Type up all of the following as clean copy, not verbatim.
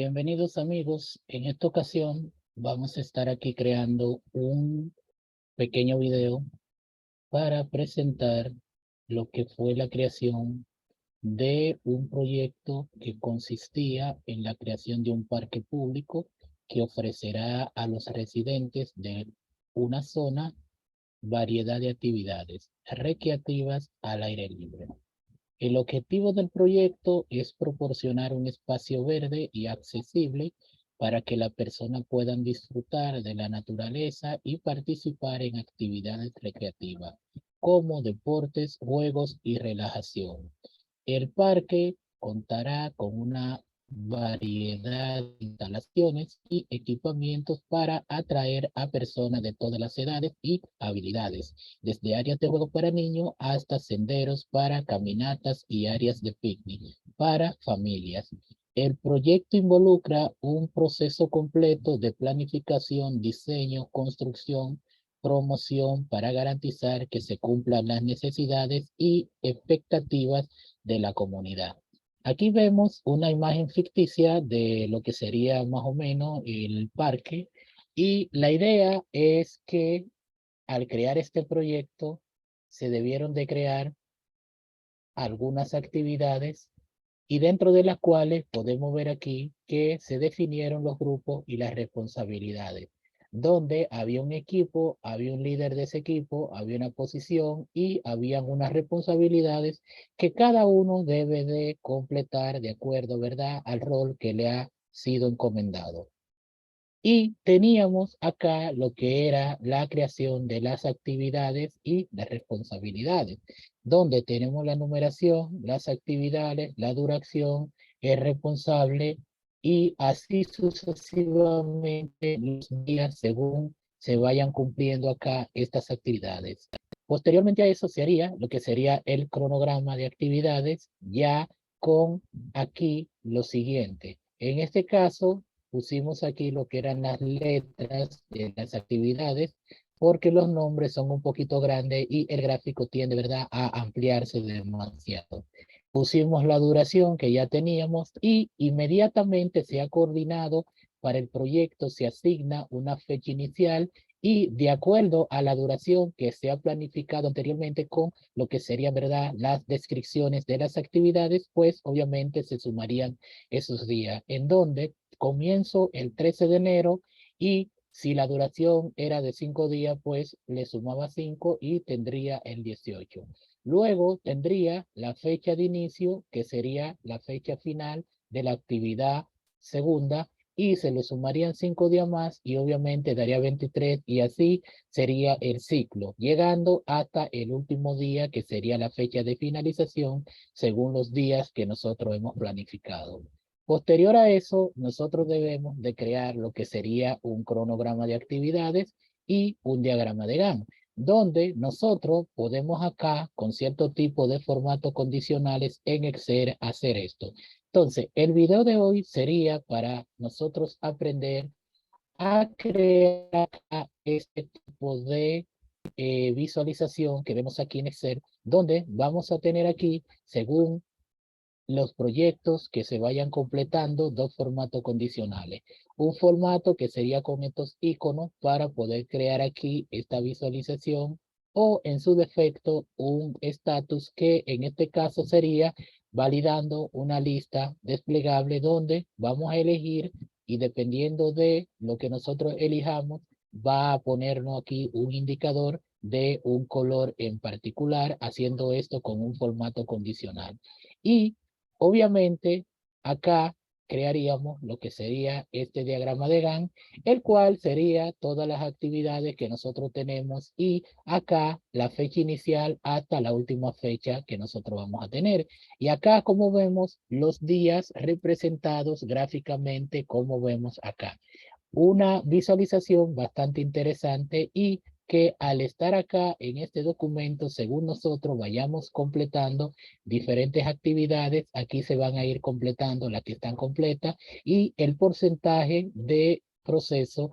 Bienvenidos amigos, en esta ocasión vamos a estar aquí creando un pequeño video para presentar lo que fue la creación de un proyecto que consistía en la creación de un parque público que ofrecerá a los residentes de una zona variedad de actividades recreativas al aire libre. El objetivo del proyecto es proporcionar un espacio verde y accesible para que las personas puedan disfrutar de la naturaleza y participar en actividades recreativas como deportes, juegos y relajación. El parque contará con una variedad de instalaciones y equipamientos para atraer a personas de todas las edades y habilidades, desde áreas de juego para niños hasta senderos para caminatas y áreas de picnic para familias. El proyecto involucra un proceso completo de planificación, diseño, construcción, promoción para garantizar que se cumplan las necesidades y expectativas de la comunidad. Aquí vemos una imagen ficticia de lo que sería más o menos el parque y la idea es que al crear este proyecto se debieron de crear algunas actividades y dentro de las cuales podemos ver aquí que se definieron los grupos y las responsabilidades, donde había un equipo, había un líder de ese equipo, había una posición y habían unas responsabilidades que cada uno debe de completar de acuerdo, ¿verdad?, al rol que le ha sido encomendado. Y teníamos acá lo que era la creación de las actividades y las responsabilidades, donde tenemos la numeración, las actividades, la duración, el responsable y así sucesivamente los días según se vayan cumpliendo acá estas actividades. Posteriormente a eso se haría lo que sería el cronograma de actividades ya con aquí lo siguiente. En este caso, pusimos aquí lo que eran las letras de las actividades, porque los nombres son un poquito grandes y el gráfico tiende, ¿verdad?, a ampliarse demasiado. Pusimos la duración que ya teníamos y inmediatamente se ha coordinado para el proyecto, se asigna una fecha inicial y de acuerdo a la duración que se ha planificado anteriormente con lo que serían, ¿verdad?, las descripciones de las actividades, pues obviamente se sumarían esos días, en donde comienzo el 13 de enero y si la duración era de 5 días, pues le sumaba 5 y tendría el 18. Luego tendría la fecha de inicio, que sería la fecha final de la actividad segunda, y se le sumarían 5 días más y obviamente daría 23 y así sería el ciclo, llegando hasta el último día que sería la fecha de finalización según los días que nosotros hemos planificado. Posterior a eso, nosotros debemos de crear lo que sería un cronograma de actividades y un diagrama de Gantt, donde nosotros podemos acá, con cierto tipo de formatos condicionales en Excel, hacer esto. Entonces, el video de hoy sería para nosotros aprender a crear este tipo de visualización que vemos aquí en Excel, donde vamos a tener aquí, según los proyectos que se vayan completando, dos formatos condicionales. Un formato que sería con estos iconos para poder crear aquí esta visualización o en su defecto un estatus que en este caso sería validando una lista desplegable donde vamos a elegir y dependiendo de lo que nosotros elijamos va a ponernos aquí un indicador de un color en particular, haciendo esto con un formato condicional. Y obviamente, acá crearíamos lo que sería este diagrama de Gantt, el cual sería todas las actividades que nosotros tenemos y acá la fecha inicial hasta la última fecha que nosotros vamos a tener. Y acá, como vemos, los días representados gráficamente, como vemos acá. Una visualización bastante interesante y que al estar acá en este documento, según nosotros vayamos completando diferentes actividades, aquí se van a ir completando las que están completas y el porcentaje de proceso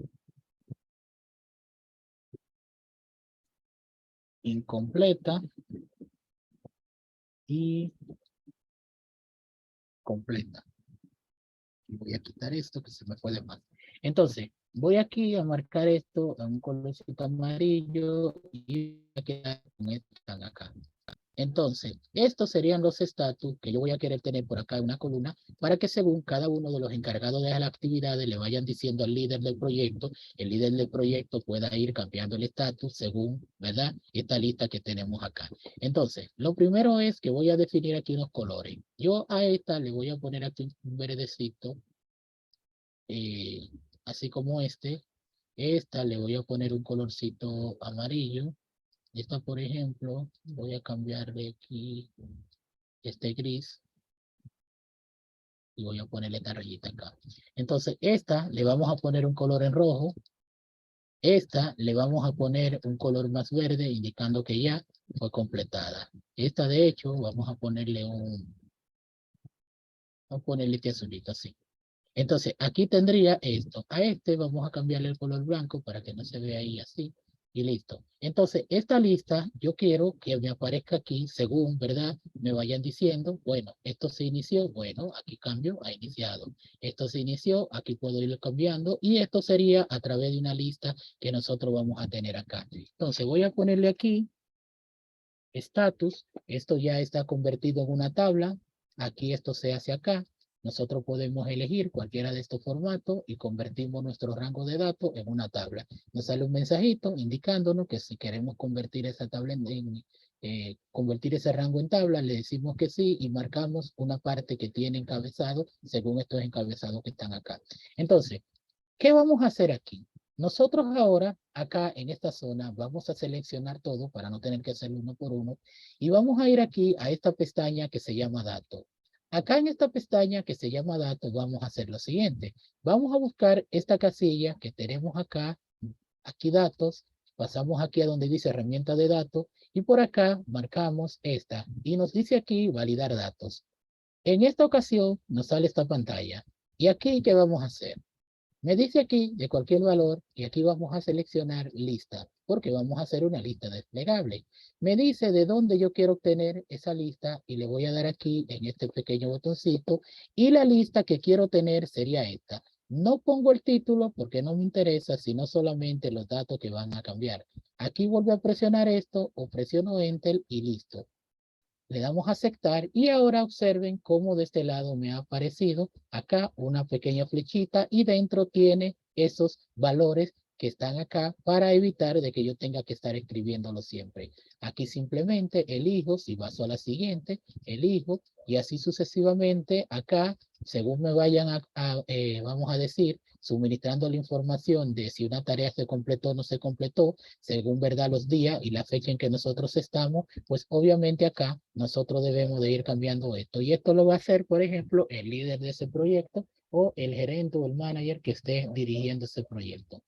incompleta y completa. Y voy a quitar esto que se me fue de más. Entonces, voy aquí a marcar esto en un colorcito amarillo y voy a quedar con esto acá. Entonces, estos serían los estatus que yo voy a querer tener por acá en una columna para que según cada uno de los encargados de las actividades le vayan diciendo al líder del proyecto, el líder del proyecto pueda ir cambiando el estatus según, ¿verdad? Esta lista que tenemos acá. Entonces, lo primero es que voy a definir aquí unos colores. Yo a esta le voy a poner aquí un verdecito, eh, así como este. Esta le voy a poner un colorcito amarillo. Esta, por ejemplo, voy a cambiarle aquí este gris y voy a ponerle esta rayita acá. Entonces, esta le vamos a poner un color en rojo. Esta le vamos a poner un color más verde, indicando que ya fue completada. Esta, de hecho, vamos a ponerle este azulito así. Entonces, aquí tendría esto. A este vamos a cambiarle el color blanco para que no se vea ahí así. Y listo. Entonces, esta lista yo quiero que me aparezca aquí según, ¿verdad? Me vayan diciendo, bueno, esto se inició, bueno, aquí cambio a iniciado. Esto se inició, aquí puedo irlo cambiando. Y esto sería a través de una lista que nosotros vamos a tener acá. Entonces, voy a ponerle aquí estatus. Esto ya está convertido en una tabla. Aquí esto se hace acá. Nosotros podemos elegir cualquiera de estos formatos y convertimos nuestro rango de datos en una tabla. Nos sale un mensajito indicándonos que si queremos convertir esa tabla convertir ese rango en tabla, le decimos que sí y marcamos una parte que tiene encabezado según estos encabezados que están acá. Entonces, ¿qué vamos a hacer aquí? Nosotros ahora, acá en esta zona, vamos a seleccionar todo para no tener que hacerlo uno por uno. Y vamos a ir aquí a esta pestaña que se llama Datos. Acá en esta pestaña que se llama Datos, vamos a hacer lo siguiente. Vamos a buscar esta casilla que tenemos acá, aquí Datos. Pasamos aquí a donde dice Herramienta de Datos. Y por acá marcamos esta. Y nos dice aquí Validar Datos. En esta ocasión nos sale esta pantalla. ¿Y aquí qué vamos a hacer? Me dice aquí de cualquier valor y aquí vamos a seleccionar lista porque vamos a hacer una lista desplegable. Me dice de dónde yo quiero obtener esa lista y le voy a dar aquí en este pequeño botoncito y la lista que quiero tener sería esta. No pongo el título porque no me interesa, sino solamente los datos que van a cambiar. Aquí vuelvo a presionar esto o presiono Enter y listo. Le damos a aceptar y ahora observen cómo de este lado me ha aparecido acá una pequeña flechita y dentro tiene esos valores que están acá para evitar de que yo tenga que estar escribiéndolo siempre. Aquí simplemente elijo, si paso a la siguiente, elijo y así sucesivamente acá, según me vayan vamos a decir, suministrando la información de si una tarea se completó o no se completó, según verdad los días y la fecha en que nosotros estamos, pues obviamente acá nosotros debemos de ir cambiando esto. Y esto lo va a hacer, por ejemplo, el líder de ese proyecto o el gerente o el manager que esté dirigiendo ese proyecto.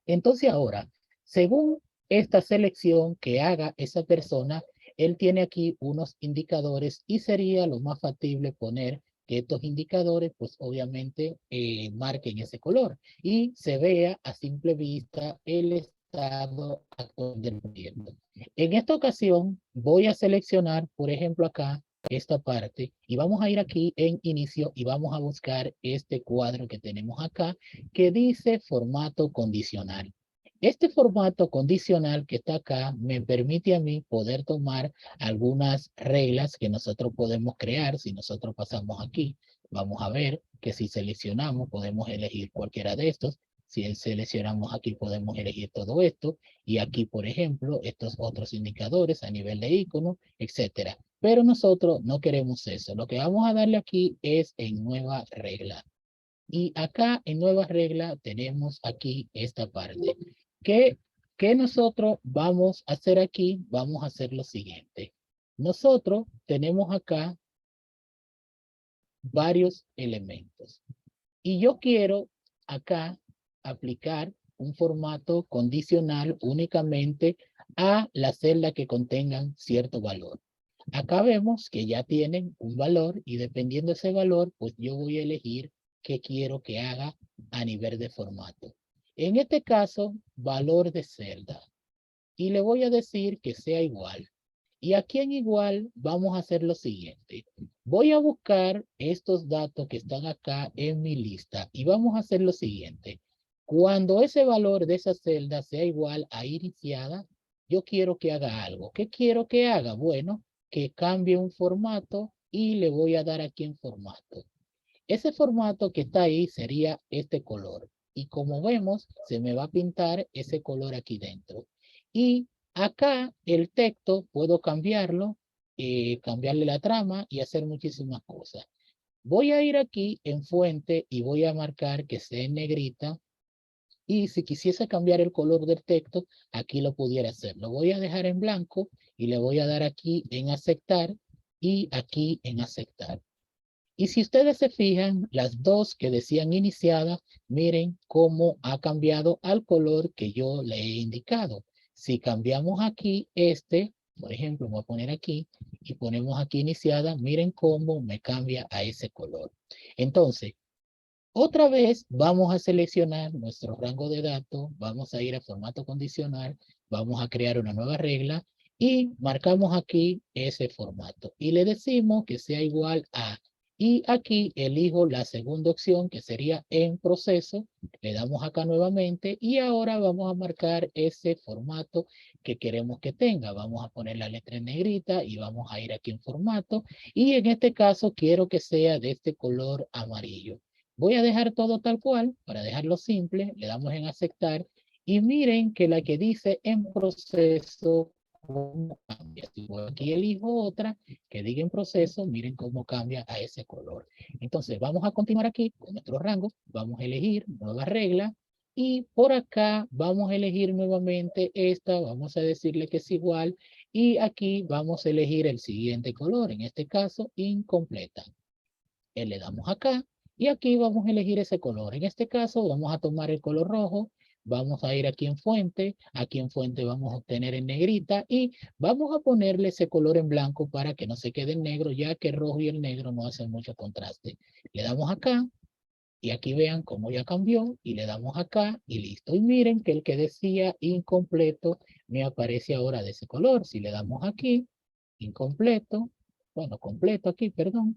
Entonces ahora, según esta selección que haga esa persona, él tiene aquí unos indicadores y sería lo más factible poner que estos indicadores, pues obviamente marquen ese color y se vea a simple vista el estado actual del proyecto. En esta ocasión voy a seleccionar, por ejemplo, acá esta parte y vamos a ir aquí en inicio y vamos a buscar este cuadro que tenemos acá que dice formato condicional. Este formato condicional que está acá me permite a mí poder tomar algunas reglas que nosotros podemos crear. Si nosotros pasamos aquí, vamos a ver que si seleccionamos podemos elegir cualquiera de estos. Si seleccionamos aquí podemos elegir todo esto. Y aquí, por ejemplo, estos otros indicadores a nivel de icono, etcétera. Pero nosotros no queremos eso. Lo que vamos a darle aquí es en nueva regla. Y acá en nueva regla tenemos aquí esta parte. ¿Qué, ¿Qué nosotros vamos a hacer aquí? Vamos a hacer lo siguiente. Nosotros tenemos acá varios elementos. Y yo quiero acá aplicar un formato condicional únicamente a las celdas que contengan cierto valor. Acá vemos que ya tienen un valor y dependiendo de ese valor, pues yo voy a elegir qué quiero que haga a nivel de formato. En este caso, valor de celda. y le voy a decir que sea igual. Y aquí en igual vamos a hacer lo siguiente. Voy a buscar estos datos que están acá en mi lista y vamos a hacer lo siguiente. Cuando ese valor de esa celda sea igual a iniciada, yo quiero que haga algo. ¿Qué quiero que haga? Bueno, que cambie un formato y le voy a dar aquí en formato. Ese formato que está ahí sería este color. Y como vemos, se me va a pintar ese color aquí dentro. Y acá el texto puedo cambiarlo, cambiarle la trama y hacer muchísimas cosas. Voy a ir aquí en fuente y voy a marcar que sea en negrita. Y si quisiese cambiar el color del texto, aquí lo pudiera hacer. Lo voy a dejar en blanco y le voy a dar aquí en aceptar y aquí en aceptar. Y si ustedes se fijan, las dos que decían iniciada, miren cómo ha cambiado al color que yo le he indicado. Si cambiamos aquí por ejemplo, voy a poner aquí y ponemos aquí iniciada, miren cómo me cambia a ese color. Entonces, otra vez vamos a seleccionar nuestro rango de datos, vamos a ir a formato condicional, vamos a crear una nueva regla y marcamos aquí ese formato y le decimos que sea igual a, y aquí elijo la segunda opción que sería en proceso, le damos acá nuevamente y ahora vamos a marcar ese formato que queremos que tenga. Vamos a poner la letra en negrita y vamos a ir aquí en formato y en este caso quiero que sea de este color amarillo. Voy a dejar todo tal cual para dejarlo simple. Le damos en aceptar y miren que la que dice en proceso, cómo cambia. Si voy aquí elijo otra que diga en proceso, miren cómo cambia a ese color. Entonces vamos a continuar aquí con nuestro rango. Vamos a elegir nueva regla y por acá vamos a elegir nuevamente esta. Vamos a decirle que es igual y aquí vamos a elegir el siguiente color. En este caso, incompleta. Le damos acá y aquí vamos a elegir ese color. En este caso vamos a tomar el color rojo, vamos a ir aquí en fuente vamos a obtener en negrita y vamos a ponerle ese color en blanco para que no se quede en negro, ya que el rojo y el negro no hacen mucho contraste. Le damos acá y aquí vean cómo ya cambió y le damos acá y listo. Y miren que el que decía incompleto me aparece ahora de ese color. Si le damos aquí, incompleto, bueno, completo aquí, perdón.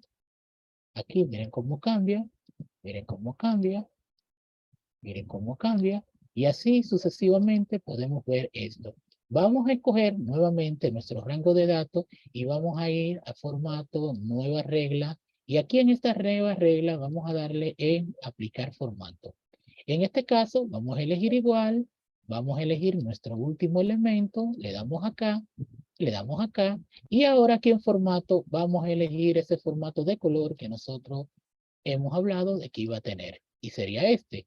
Aquí miren cómo cambia, miren cómo cambia, miren cómo cambia. Y así sucesivamente podemos ver esto. Vamos a escoger nuevamente nuestro rango de datos y vamos a ir a formato, nueva regla. Y aquí en esta nueva regla vamos a darle en aplicar formato. En este caso vamos a elegir igual, vamos a elegir nuestro último elemento, le damos acá, le damos acá. Y ahora aquí en formato vamos a elegir ese formato de color que nosotros hemos hablado de que iba a tener. Y sería este.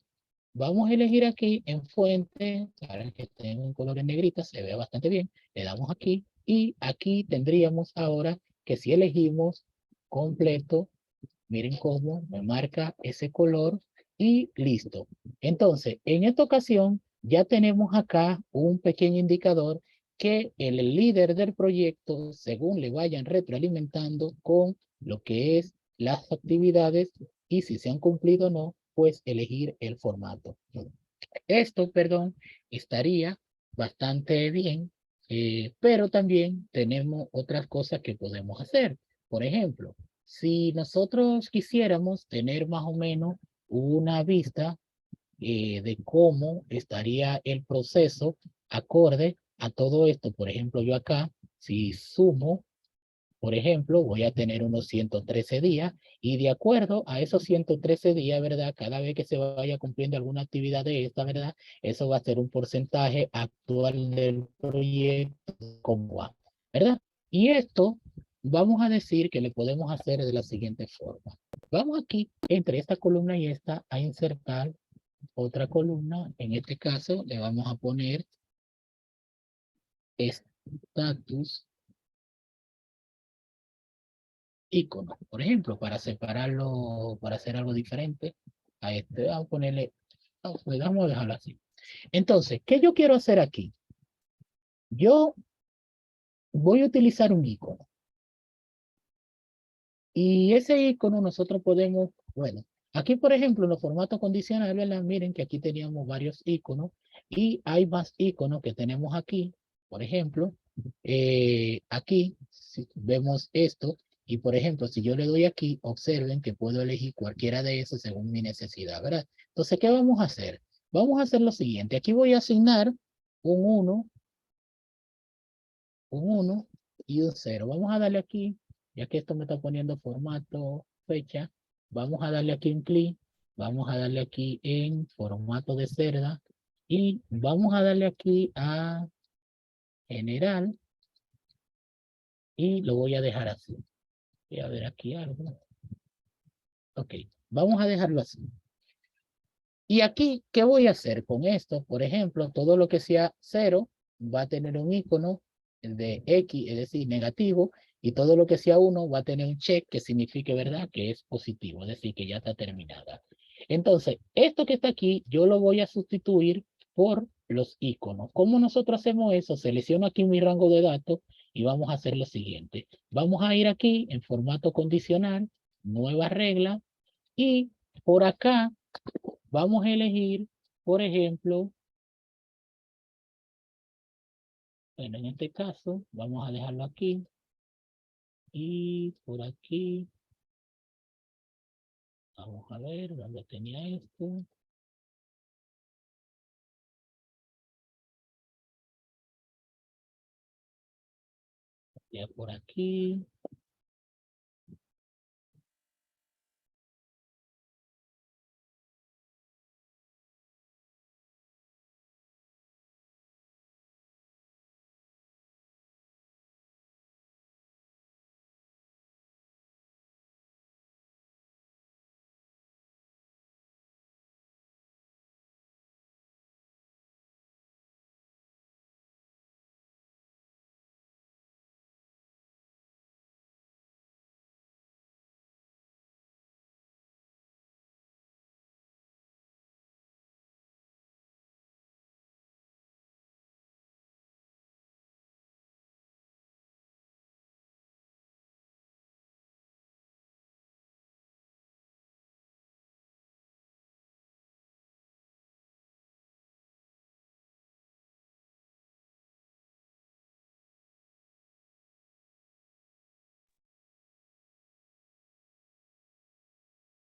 Vamos a elegir aquí en fuente, para que tenga un color en negrita, se ve bastante bien. Le damos aquí y aquí tendríamos ahora que si elegimos completo, miren cómo me marca ese color y listo. Entonces, en esta ocasión ya tenemos acá un pequeño indicador que el líder del proyecto, según le vayan retroalimentando con lo que es las actividades y si se han cumplido o no, pues elegir el formato. Esto, perdón, estaría bastante bien, pero también tenemos otras cosas que podemos hacer. Por ejemplo, si nosotros quisiéramos tener más o menos una vista de cómo estaría el proceso acorde a todo esto, por ejemplo, yo acá, si sumo por ejemplo, voy a tener unos 113 días y de acuerdo a esos 113 días, ¿verdad? Cada vez que se vaya cumpliendo alguna actividad de esta, ¿verdad? Eso va a ser un porcentaje actual del proyecto como va, ¿verdad? Y esto vamos a decir que le podemos hacer de la siguiente forma. Vamos aquí, entre esta columna y esta, a insertar otra columna. En este caso, le vamos a poner estatus icono, por ejemplo, para separarlo, para hacer algo diferente a este, vamos a ponerle, pues vamos a dejarlo así. Entonces, ¿qué yo quiero hacer aquí? Yo voy a utilizar un icono. Y ese icono nosotros podemos, bueno, aquí por ejemplo en los formatos condicionales, miren que aquí teníamos varios iconos y hay más iconos que tenemos aquí. Por ejemplo, aquí si vemos esto y por ejemplo, si yo le doy aquí, observen que puedo elegir cualquiera de esos según mi necesidad, ¿verdad? Entonces, ¿qué vamos a hacer? Vamos a hacer lo siguiente. Aquí voy a asignar un 1 y un 0. Vamos a darle aquí, ya que esto me está poniendo formato, fecha, vamos a darle aquí un clic, vamos a darle aquí en formato de cerda y vamos a darle aquí a general y lo voy a dejar así. Voy a ver aquí algo. Ok, vamos a dejarlo así. Y aquí, ¿qué voy a hacer con esto? Por ejemplo, todo lo que sea 0 va a tener un icono de X, es decir, negativo, y todo lo que sea 1 va a tener un check que signifique, ¿verdad?, que es positivo, es decir, que ya está terminada. Entonces, esto que está aquí, yo lo voy a sustituir por los iconos. ¿Cómo nosotros hacemos eso? Selecciono aquí mi rango de datos y vamos a hacer lo siguiente. Vamos a ir aquí en formato condicional, nueva regla, y por acá vamos a elegir, por ejemplo, bueno, en este caso, vamos a dejarlo aquí. Y por aquí, vamos a ver dónde tenía esto. Ya por aquí.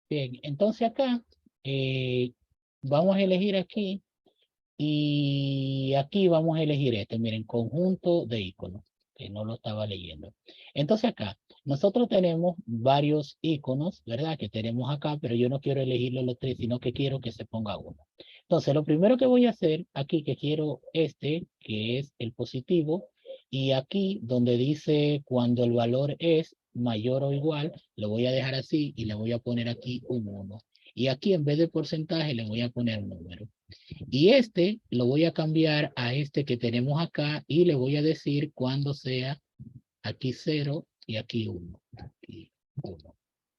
Bien, entonces acá vamos a elegir aquí y aquí vamos a elegir este, miren, conjunto de iconos, que no lo estaba leyendo. Entonces acá, nosotros tenemos varios iconos, ¿verdad? Que tenemos acá, pero yo no quiero elegirlo los tres, sino que quiero que se ponga uno. Entonces, lo primero que voy a hacer aquí, que quiero este, que es el positivo, y aquí donde dice cuando el valor es mayor o igual, lo voy a dejar así y le voy a poner aquí un 1. Y aquí en vez de porcentaje le voy a poner un número. Y este lo voy a cambiar a este que tenemos acá y le voy a decir cuando sea aquí 0 y aquí 1. Aquí 1.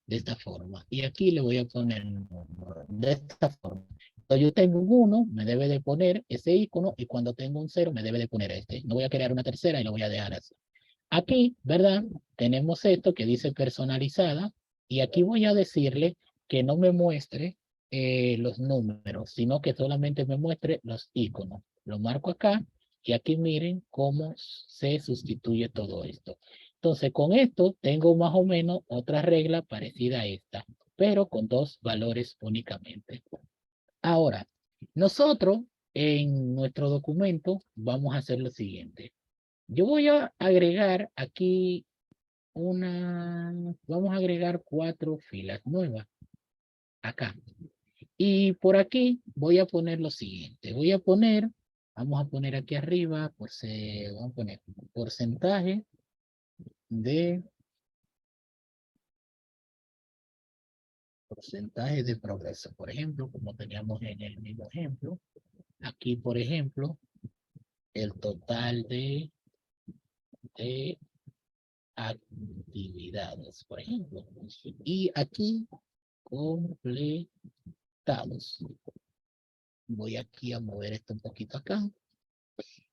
De esta forma. Y aquí le voy a poner de esta forma. Cuando yo tengo un 1, me debe de poner ese icono y cuando tengo un 0, me debe de poner este. No voy a crear una tercera y lo voy a dejar así. Aquí, ¿verdad? Tenemos esto que dice personalizada y aquí voy a decirle que no me muestre los números, sino que solamente me muestre los iconos. Lo marco acá y aquí miren cómo se sustituye todo esto. Entonces, con esto tengo más o menos otra regla parecida a esta, pero con dos valores únicamente. Ahora, nosotros en nuestro documento vamos a hacer lo siguiente. Yo voy a agregar aquí vamos a agregar 4 filas nuevas acá. Y por aquí voy a poner lo siguiente. Vamos a poner aquí arriba, vamos a poner porcentaje de, porcentaje de progreso. Por ejemplo, como teníamos en el mismo ejemplo. Aquí, por ejemplo, el total de actividades, por ejemplo. Y aquí, completados. Voy aquí a mover esto un poquito acá.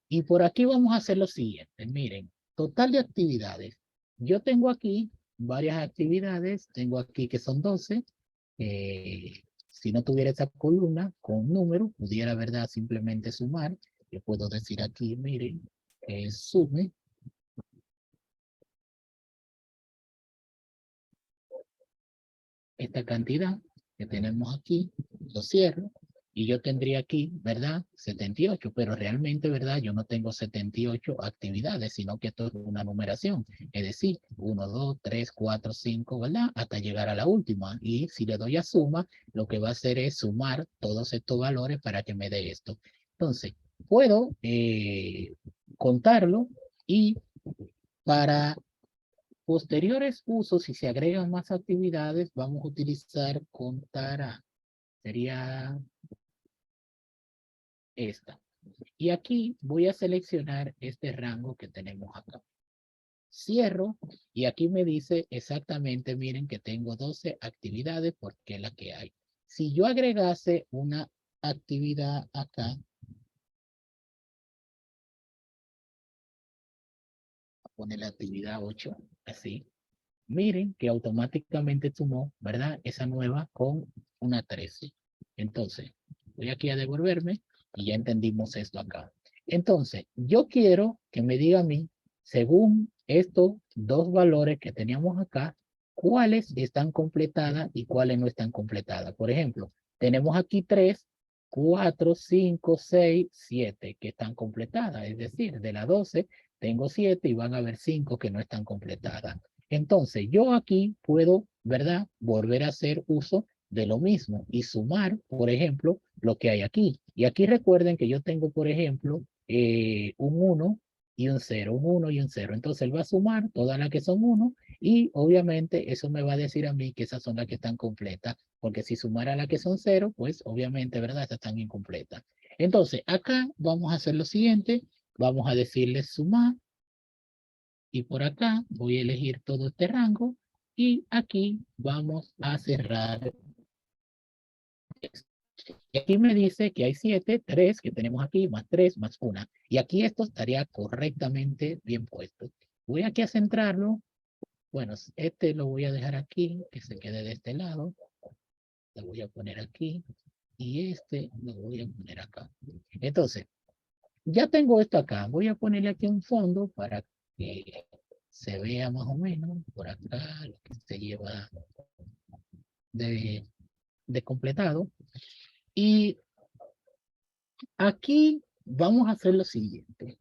Y por aquí vamos a hacer lo siguiente. Miren, total de actividades. Yo tengo aquí varias actividades. Tengo aquí que son 12. Si no tuviera esa columna con un número, pudiera, ¿verdad? Simplemente sumar. Yo puedo decir aquí, miren, sume esta cantidad que tenemos aquí, lo cierro, y yo tendría aquí, ¿verdad? 78, pero realmente, ¿verdad? Yo no tengo 78 actividades, sino que esto es una numeración, es decir, 1, 2, 3, 4, 5, ¿verdad? Hasta llegar a la última, y si le doy a suma, lo que va a hacer es sumar todos estos valores para que me dé esto. Entonces, puedo contarlo y para posteriores usos, si se agregan más actividades, vamos a utilizar contar a. Sería esta. Y aquí voy a seleccionar este rango que tenemos acá. Cierro y aquí me dice exactamente, miren que tengo 12 actividades porque es la que hay. Si yo agregase una actividad acá, a poner la actividad 8, así. Miren que automáticamente sumó, ¿verdad? Esa nueva con una 13. Entonces, voy aquí a devolverme y ya entendimos esto acá. Entonces, yo quiero que me diga a mí, según estos dos valores que teníamos acá, cuáles están completadas y cuáles no están completadas. Por ejemplo, tenemos aquí 3, 4, 5, 6, 7 que están completadas. Es decir, de las 12 tengo 7 y van a haber 5 que no están completadas. Entonces, yo aquí puedo, ¿verdad? Volver a hacer uso de lo mismo y sumar, por ejemplo, lo que hay aquí. Y aquí recuerden que yo tengo, por ejemplo, un 1 y un 0, un 1 y un 0. Entonces, él va a sumar todas las que son 1 y obviamente eso me va a decir a mí que esas son las que están completas, porque si sumara las que son 0, pues obviamente, ¿verdad? Estas están incompletas. Entonces, acá vamos a hacer lo siguiente. Vamos a decirle sumar y por acá voy a elegir todo este rango y aquí vamos a cerrar esto. Y aquí me dice que hay 7, 3 que tenemos aquí, más 3, más 1. Y aquí esto estaría correctamente bien puesto. Voy aquí a centrarlo. Bueno, este lo voy a dejar aquí, que se quede de este lado. Lo voy a poner aquí. Y este lo voy a poner acá. Entonces, ya tengo esto acá. Voy a ponerle aquí un fondo para que se vea más o menos por acá lo que se lleva de, de completado. Y aquí vamos a hacer lo siguiente.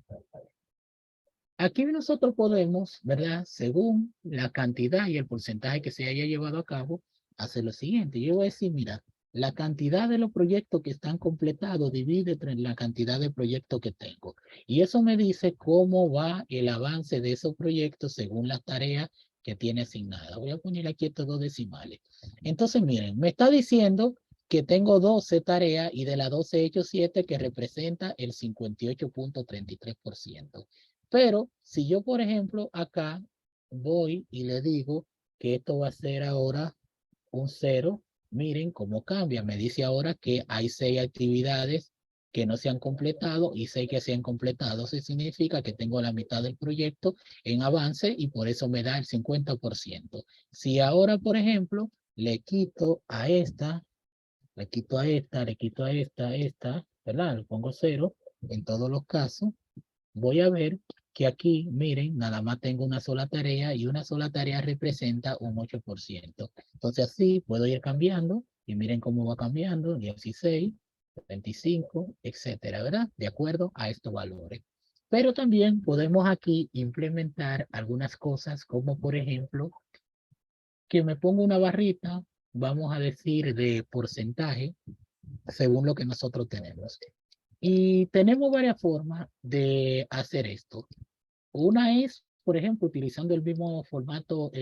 Aquí nosotros podemos, ¿verdad? Según la cantidad y el porcentaje que se haya llevado a cabo, hacer lo siguiente. Yo voy a decir, mira, la cantidad de los proyectos que están completados divide entre la cantidad de proyectos que tengo. Y eso me dice cómo va el avance de esos proyectos según las tareas que tiene asignadas. Voy a poner aquí estos dos decimales. Entonces, miren, me está diciendo que tengo 12 tareas y de las 12 he hecho 7 que representa el 58.33%. Pero si yo, por ejemplo, acá voy y le digo que esto va a ser ahora un 0, miren cómo cambia. Me dice ahora que hay 6 actividades que no se han completado y 6 que se han completado. Eso significa que tengo la mitad del proyecto en avance y por eso me da el 50%. Si ahora, por ejemplo, le quito a esta, le quito a esta, le quito a esta, ¿verdad? Le pongo 0 en todos los casos, voy a ver que aquí, miren, nada más tengo una sola tarea y una sola tarea representa un 8%. Entonces así puedo ir cambiando y miren cómo va cambiando, 16, 25, etcétera, ¿verdad? De acuerdo a estos valores. Pero también podemos aquí implementar algunas cosas como por ejemplo que me pongo una barrita, vamos a decir de porcentaje según lo que nosotros tenemos. Y tenemos varias formas de hacer esto. Una es, por ejemplo, utilizando el mismo formato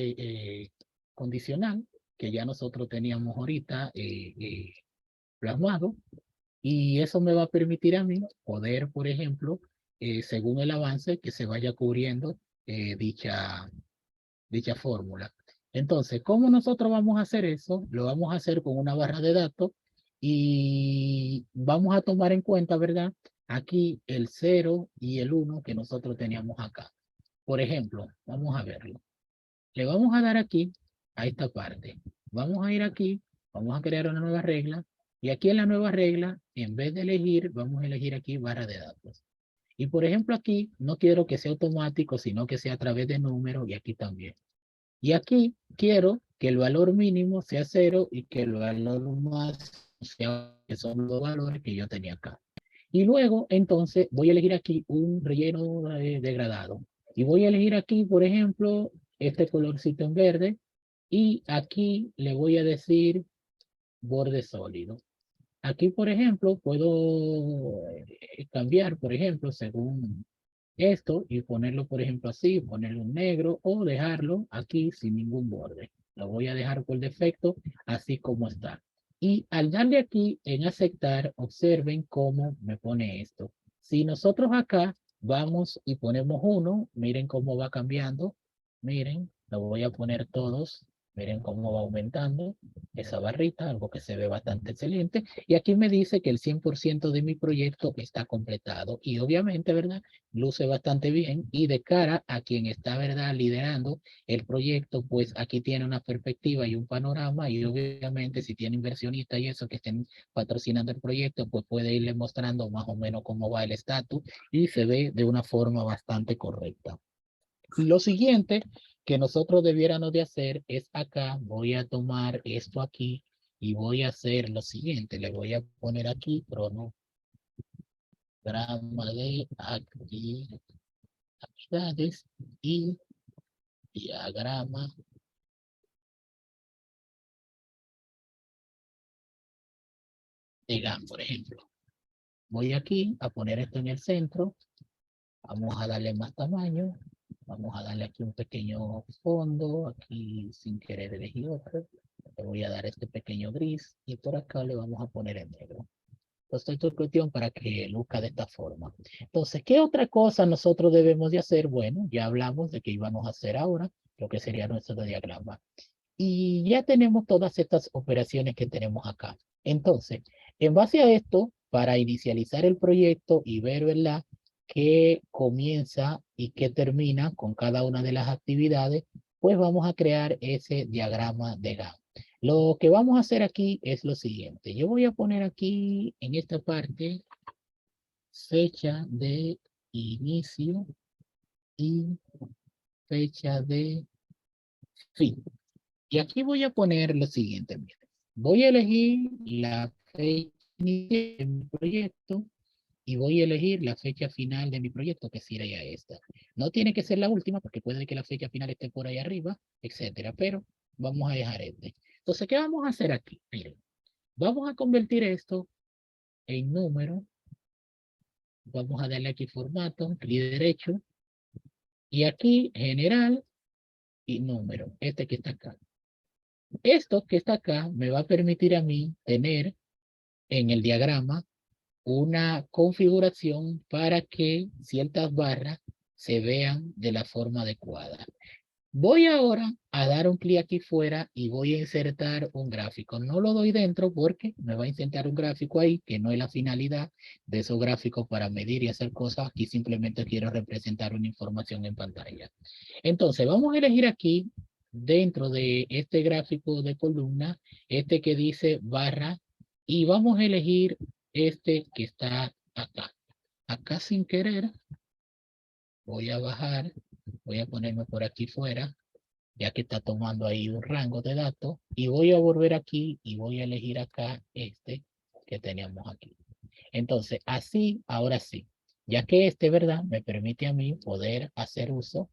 condicional que ya nosotros teníamos ahorita plasmado. Y eso me va a permitir a mí poder, por ejemplo, según el avance, que se vaya cubriendo dicha fórmula. Entonces, ¿cómo nosotros vamos a hacer eso? Lo vamos a hacer con una barra de datos y vamos a tomar en cuenta, ¿verdad? Aquí el 0 y el 1 que nosotros teníamos acá. Por ejemplo, vamos a verlo. Le vamos a dar aquí a esta parte. Vamos a ir aquí, vamos a crear una nueva regla y aquí en la nueva regla, en vez de elegir, vamos a elegir aquí barra de datos. Y por ejemplo aquí no quiero que sea automático, sino que sea a través de números y aquí también. Y aquí quiero que el valor mínimo sea 0 y que el valor más sea, que son los valores que yo tenía acá. Y luego, entonces, voy a elegir aquí un relleno degradado. Y voy a elegir aquí, por ejemplo, este colorcito en verde. Y aquí le voy a decir borde sólido. Aquí, por ejemplo, puedo cambiar, por ejemplo, según esto y ponerlo, por ejemplo, así, ponerlo en negro o dejarlo aquí sin ningún borde. Lo voy a dejar por defecto, así como está. Y al darle aquí en aceptar, observen cómo me pone esto. Si nosotros acá vamos y ponemos 1, miren cómo va cambiando. Miren, lo voy a poner todos. Miren cómo va aumentando esa barrita, algo que se ve bastante excelente. Y aquí me dice que el 100% de mi proyecto está completado. Y obviamente, ¿verdad? Luce bastante bien y de cara a quien está, ¿verdad?, liderando el proyecto, pues aquí tiene una perspectiva y un panorama y obviamente si tiene inversionistas y eso que estén patrocinando el proyecto, pues puede irle mostrando más o menos cómo va el estatus y se ve de una forma bastante correcta. Lo siguiente que nosotros debiéramos de hacer es acá, voy a tomar esto aquí y voy a hacer lo siguiente, le voy a poner aquí cronograma de actividades y diagrama de Gantt, por ejemplo. Voy aquí a poner esto en el centro, vamos a darle más tamaño, vamos a darle aquí un pequeño fondo, aquí sin querer elegir otro, le voy a dar este pequeño gris y por acá le vamos a poner en negro. Entonces, esta es cuestión para que luzca de esta forma. Entonces, ¿qué otra cosa nosotros debemos de hacer? Bueno, ya hablamos de que íbamos a hacer ahora, lo que sería nuestro diagrama. Y ya tenemos todas estas operaciones que tenemos acá. Entonces, en base a esto, para inicializar el proyecto y ver, ¿verdad?, qué comienza y qué termina con cada una de las actividades, pues vamos a crear ese diagrama de Gantt. Lo que vamos a hacer aquí es lo siguiente. Yo voy a poner aquí en esta parte fecha de inicio y fecha de fin. Y aquí voy a poner lo siguiente. Miren. Voy a elegir la fecha inicial de mi proyecto y voy a elegir la fecha final de mi proyecto, que sería esta. No tiene que ser la última, porque puede que la fecha final esté por ahí arriba, etcétera, pero vamos a dejar este. Entonces, ¿qué vamos a hacer aquí? Miren, vamos a convertir esto en número. Vamos a darle aquí formato, clic derecho, y aquí general y número, este que está acá. Esto que está acá me va a permitir a mí tener en el diagrama una configuración para que ciertas barras se vean de la forma adecuada. Voy ahora a dar un clic aquí fuera y voy a insertar un gráfico. No lo doy dentro porque me va a insertar un gráfico ahí, que no es la finalidad de esos gráficos para medir y hacer cosas. Aquí simplemente quiero representar una información en pantalla. Entonces, vamos a elegir aquí, dentro de este gráfico de columna, este que dice barra, y vamos a elegir este que está acá. Acá sin querer, voy a bajar, voy a ponerme por aquí fuera, ya que está tomando ahí un rango de datos, y voy a volver aquí y voy a elegir acá este que teníamos aquí. Entonces, así, ahora sí, ya que este, ¿verdad?, me permite a mí poder hacer uso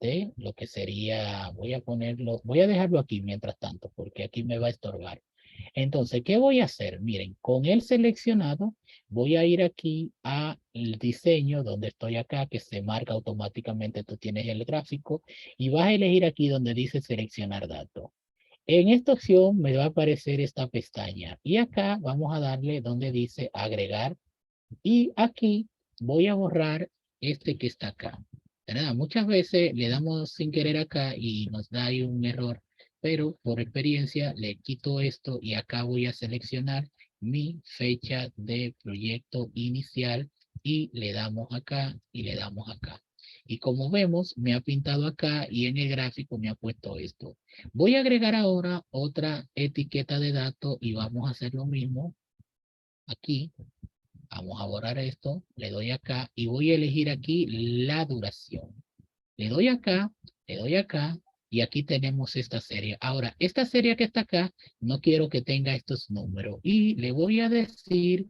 de lo que sería, voy a ponerlo, voy a dejarlo aquí mientras tanto, porque aquí me va a estorbar. Entonces, ¿qué voy a hacer? Miren, con el seleccionado, voy a ir aquí al diseño, donde estoy acá, que se marca automáticamente, tú tienes el gráfico, y vas a elegir aquí donde dice seleccionar datos. En esta opción me va a aparecer esta pestaña, y acá vamos a darle donde dice agregar, y aquí voy a borrar este que está acá. ¿Verdad? Muchas veces le damos sin querer acá y nos da ahí un error, pero por experiencia le quito esto y acá voy a seleccionar mi fecha de proyecto inicial y le damos acá y le damos acá. Y como vemos, me ha pintado acá y en el gráfico me ha puesto esto. Voy a agregar ahora otra etiqueta de datos y vamos a hacer lo mismo aquí. Vamos a borrar esto, le doy acá y voy a elegir aquí la duración. Le doy acá y aquí tenemos esta serie. Ahora, esta serie que está acá, no quiero que tenga estos números y le voy a decir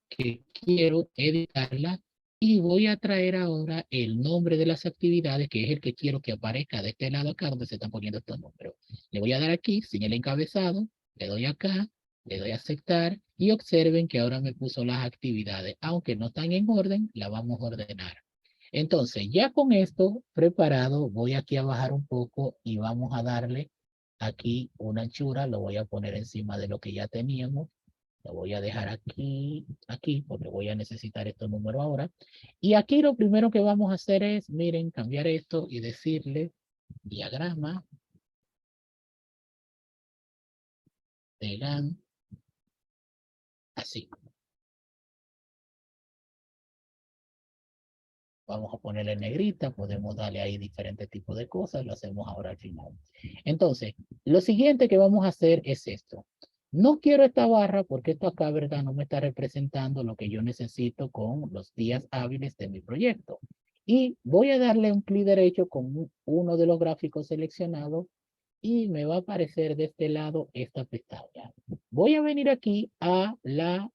que quiero editarla y voy a traer ahora el nombre de las actividades, que es el que quiero que aparezca de este lado acá donde se están poniendo estos números. Le voy a dar aquí sin el encabezado, le doy acá, le doy a aceptar y observen que ahora me puso las actividades. Aunque no están en orden, la vamos a ordenar. Entonces, ya con esto preparado, voy aquí a bajar un poco y vamos a darle aquí una anchura, lo voy a poner encima de lo que ya teníamos. Lo voy a dejar aquí, porque voy a necesitar estos números ahora. Y aquí lo primero que vamos a hacer es, miren, cambiar esto y decirle diagrama de GAN, así. Vamos a ponerle en negrita, podemos darle ahí diferentes tipos de cosas, lo hacemos ahora al final. Entonces, lo siguiente que vamos a hacer es esto. No quiero esta barra porque esto acá, ¿verdad? No me está representando lo que yo necesito con los días hábiles de mi proyecto. Y voy a darle un clic derecho con uno de los gráficos seleccionados y me va a aparecer de este lado esta pestaña. Voy a venir aquí a la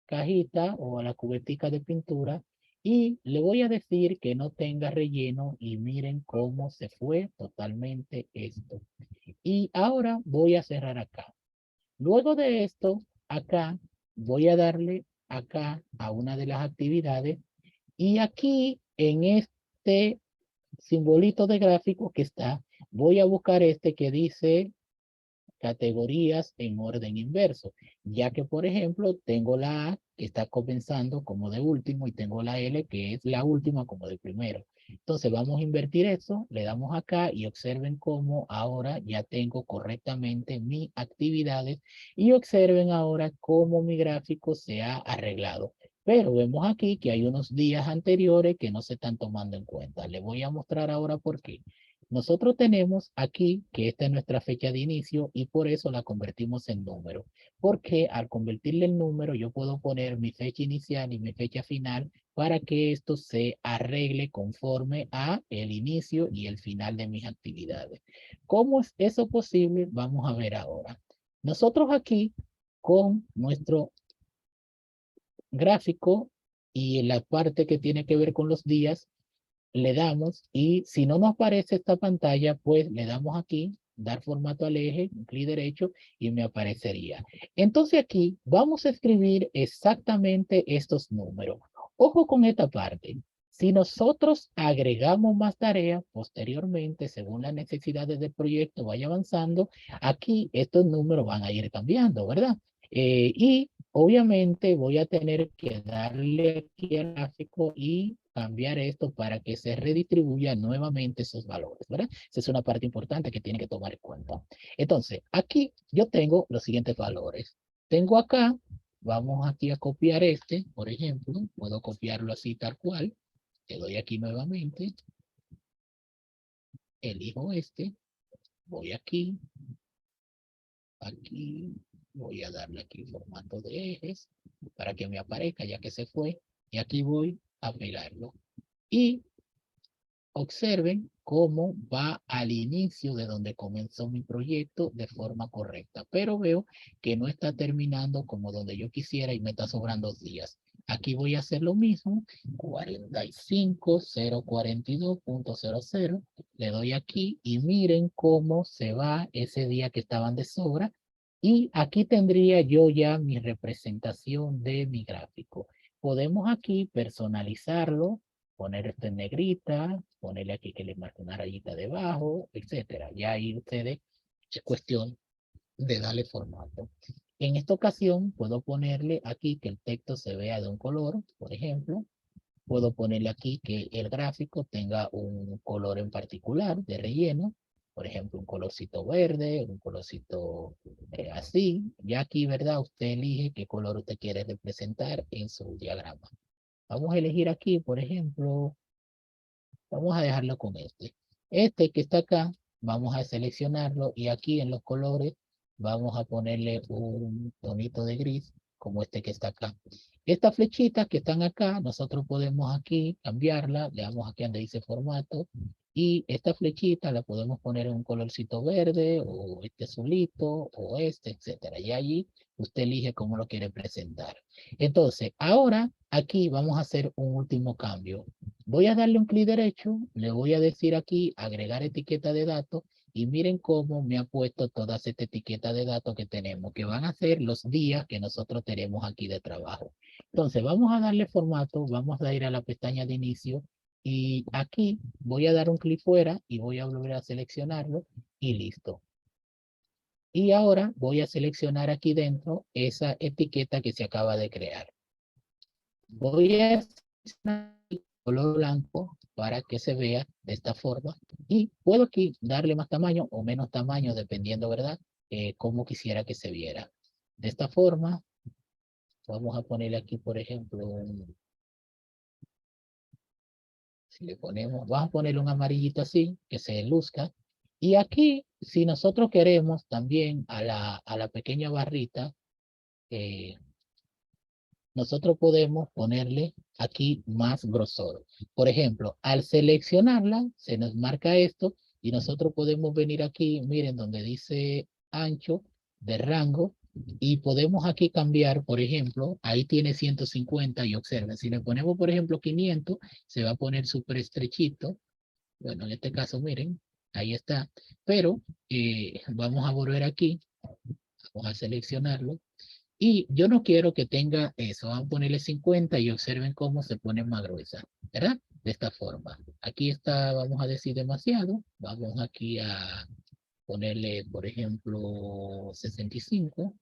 cajita o a la cubetica de pintura y le voy a decir que no tenga relleno y miren cómo se fue totalmente esto. Y ahora voy a cerrar acá. Luego de esto, acá voy a darle acá a una de las actividades y aquí en este simbolito de gráfico que está, voy a buscar este que dice categorías en orden inverso, ya que por ejemplo tengo la A que está comenzando como de último y tengo la L que es la última como de primero. Entonces vamos a invertir eso, le damos acá y observen cómo ahora ya tengo correctamente mis actividades y observen ahora cómo mi gráfico se ha arreglado. Pero vemos aquí que hay unos días anteriores que no se están tomando en cuenta. Le voy a mostrar ahora por qué. Nosotros tenemos aquí que esta es nuestra fecha de inicio y por eso la convertimos en número. Porque al convertirle en número yo puedo poner mi fecha inicial y mi fecha final para que esto se arregle conforme a el inicio y el final de mis actividades. ¿Cómo es eso posible? Vamos a ver ahora. Nosotros aquí con nuestro gráfico y la parte que tiene que ver con los días, le damos y si no nos aparece esta pantalla, pues le damos aquí, dar formato al eje, un clic derecho y me aparecería. Entonces aquí vamos a escribir exactamente estos números. Ojo con esta parte. Si nosotros agregamos más tareas posteriormente, según las necesidades del proyecto vaya avanzando, aquí estos números van a ir cambiando, ¿verdad? Y obviamente voy a tener que darle aquí al gráfico y cambiar esto para que se redistribuya nuevamente esos valores, ¿verdad? Esa es una parte importante que tiene que tomar en cuenta. Entonces, aquí yo tengo los siguientes valores. Tengo acá, vamos aquí a copiar este, por ejemplo, puedo copiarlo así tal cual. Le doy aquí nuevamente, elijo este, voy aquí, voy a darle aquí formato de ejes para que me aparezca ya que se fue y aquí voy a pegarlo. Y observen cómo va al inicio de donde comenzó mi proyecto de forma correcta, pero veo que no está terminando como donde yo quisiera y me está sobrando días. Aquí voy a hacer lo mismo, 45042.00, le doy aquí y miren cómo se va ese día que estaban de sobra y aquí tendría yo ya mi representación de mi gráfico. Podemos aquí personalizarlo, poner esto en negrita, ponerle aquí que le marque una rayita debajo, etcétera. Ya ahí ustedes, es cuestión de darle formato. En esta ocasión puedo ponerle aquí que el texto se vea de un color, por ejemplo. Puedo ponerle aquí que el gráfico tenga un color en particular de relleno. Por ejemplo, un colorcito verde, un colorcito así. Ya aquí, ¿verdad? Usted elige qué color usted quiere representar en su diagrama. Vamos a elegir aquí, por ejemplo, vamos a dejarlo con este. Este que está acá, vamos a seleccionarlo y aquí en los colores vamos a ponerle un tonito de gris como este que está acá. Estas flechitas que están acá, nosotros podemos aquí cambiarla, le damos aquí donde dice formato, y esta flechita la podemos poner en un colorcito verde, o este azulito, o este, etcétera. Y allí usted elige cómo lo quiere presentar. Entonces, ahora aquí vamos a hacer un último cambio. Voy a darle un clic derecho, le voy a decir aquí, agregar etiqueta de datos, y miren cómo me ha puesto todas estas etiquetas de datos que tenemos, que van a ser los días que nosotros tenemos aquí de trabajo. Entonces, vamos a darle formato, vamos a ir a la pestaña de inicio, y aquí voy a dar un clic fuera y voy a volver a seleccionarlo y listo. Y ahora voy a seleccionar aquí dentro esa etiqueta que se acaba de crear. Voy a seleccionar el color blanco para que se vea de esta forma. Y puedo aquí darle más tamaño o menos tamaño, dependiendo, ¿verdad? Cómo quisiera que se viera. De esta forma, vamos a ponerle aquí, por ejemplo, si le ponemos, vamos a ponerle un amarillito así, que se luzca. Y aquí, si nosotros queremos también a la pequeña barrita, eh, nosotros podemos ponerle aquí más grosor. Por ejemplo, al seleccionarla, se nos marca esto y nosotros podemos venir aquí, miren, donde dice ancho de rango, y podemos aquí cambiar, por ejemplo, ahí tiene 150 y observen, si le ponemos, por ejemplo, 500, se va a poner súper estrechito. Bueno, en este caso, miren, ahí está. Pero vamos a volver aquí, vamos a seleccionarlo y yo no quiero que tenga eso. Vamos a ponerle 50 y observen cómo se pone más gruesa, ¿verdad? De esta forma. Aquí está, vamos a decir demasiado. Vamos aquí a ponerle, por ejemplo, 65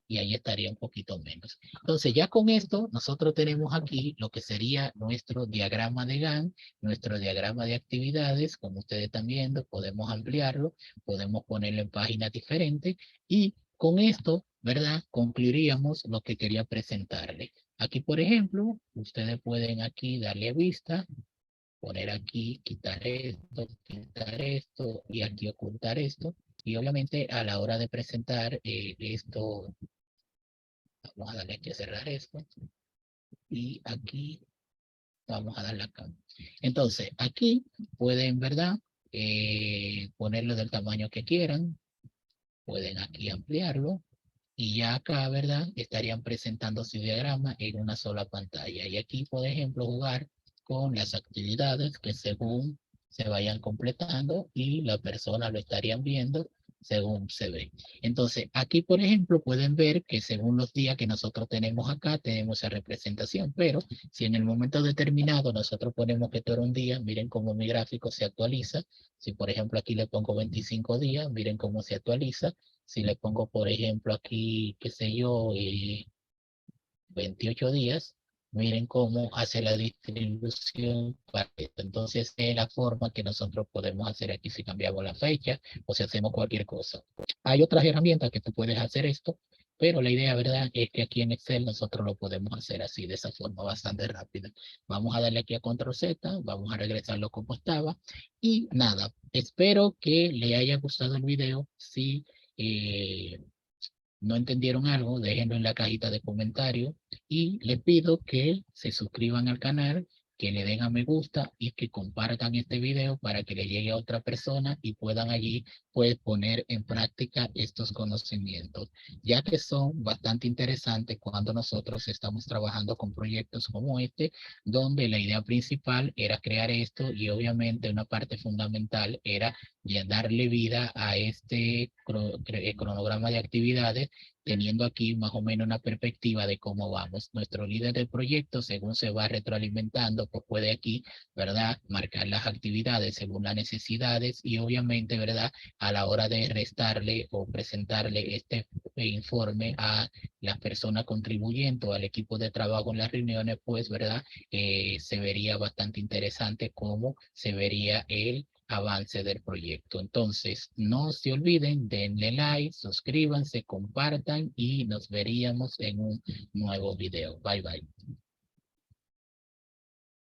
y ahí estaría un poquito menos. Entonces, ya con esto, nosotros tenemos aquí lo que sería nuestro diagrama de Gantt, nuestro diagrama de actividades, como ustedes están viendo, podemos ampliarlo, podemos ponerlo en páginas diferentes, y con esto, ¿verdad? Concluiríamos lo que quería presentarle. Aquí, por ejemplo, ustedes pueden aquí darle a vista, poner aquí, quitar esto, y aquí ocultar esto. Y obviamente a la hora de presentar esto, vamos a darle aquí a cerrar esto. Y aquí vamos a darle acá. Entonces, aquí pueden, ¿verdad? Ponerlo del tamaño que quieran. Pueden aquí ampliarlo. Y ya acá, ¿verdad? Estarían presentando su diagrama en una sola pantalla. Y aquí, por ejemplo, jugar con las actividades que según se vayan completando y la persona lo estarían viendo según se ve. Entonces, aquí, por ejemplo, pueden ver que según los días que nosotros tenemos acá, tenemos esa representación, pero si en el momento determinado nosotros ponemos que todo era un día, miren cómo mi gráfico se actualiza. Si, por ejemplo, aquí le pongo 25 días, miren cómo se actualiza. Si le pongo, por ejemplo, aquí, qué sé yo, 28 días, miren cómo hace la distribución para esto. Entonces, es la forma que nosotros podemos hacer aquí si cambiamos la fecha o si hacemos cualquier cosa. Hay otras herramientas que tú puedes hacer esto, pero la idea, ¿verdad?, es que aquí en Excel nosotros lo podemos hacer así, de esa forma bastante rápida. Vamos a darle aquí a Control Z, vamos a regresarlo como estaba, y nada, espero que le haya gustado el video. Si no entendieron algo, déjenlo en la cajita de comentarios y les pido que se suscriban al canal, que le den a me gusta y que compartan este video para que le llegue a otra persona y puedan allí pues poner en práctica estos conocimientos, ya que son bastante interesantes cuando nosotros estamos trabajando con proyectos como este, donde la idea principal era crear esto y obviamente una parte fundamental era ya darle vida a este cronograma de actividades, teniendo aquí más o menos una perspectiva de cómo vamos. Nuestro líder del proyecto, según se va retroalimentando, pues puede aquí, ¿verdad?, marcar las actividades según las necesidades y obviamente, ¿verdad?, a la hora de restarle o presentarle este informe a las personas contribuyentes o al equipo de trabajo en las reuniones, pues, ¿verdad?, se vería bastante interesante cómo se vería el avance del proyecto. Entonces, no se olviden, denle like, suscríbanse, compartan y nos veríamos en un nuevo video. Bye, bye.